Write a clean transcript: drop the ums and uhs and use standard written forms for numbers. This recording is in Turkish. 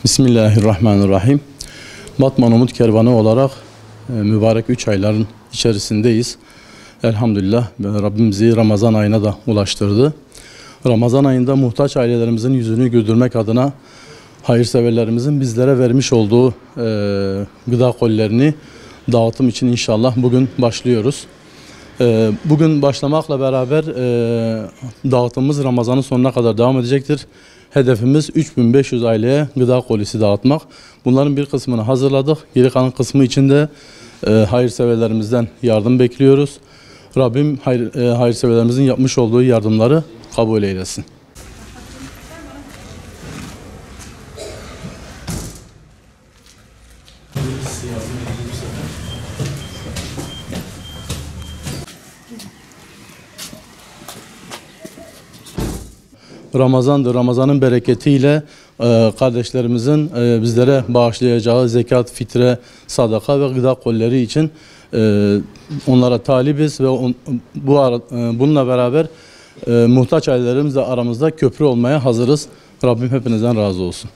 Bismillahirrahmanirrahim. Batman Umut Kervanı olarak mübarek 3 ayların içerisindeyiz. Elhamdülillah Rabbim bizi Ramazan ayına da ulaştırdı. Ramazan ayında muhtaç ailelerimizin yüzünü güldürmek adına hayırseverlerimizin bizlere vermiş olduğu gıda kolilerini dağıtım için inşallah bugün başlıyoruz. Bugün başlamakla beraber dağıtımımız Ramazan'ın sonuna kadar devam edecektir. Hedefimiz 3500 aileye gıda kolisi dağıtmak. Bunların bir kısmını hazırladık. Geri kalan kısmı için de hayırseverlerimizden yardım bekliyoruz. Rabbim hayırseverlerimizin yapmış olduğu yardımları kabul eylesin. Ramazan'dır. Ramazan'ın bereketiyle kardeşlerimizin bizlere bağışlayacağı zekat, fitre, sadaka ve gıda kolileri için onlara talibiz ve bununla beraber muhtaç ailelerimizle aramızda köprü olmaya hazırız. Rabbim hepinizden razı olsun.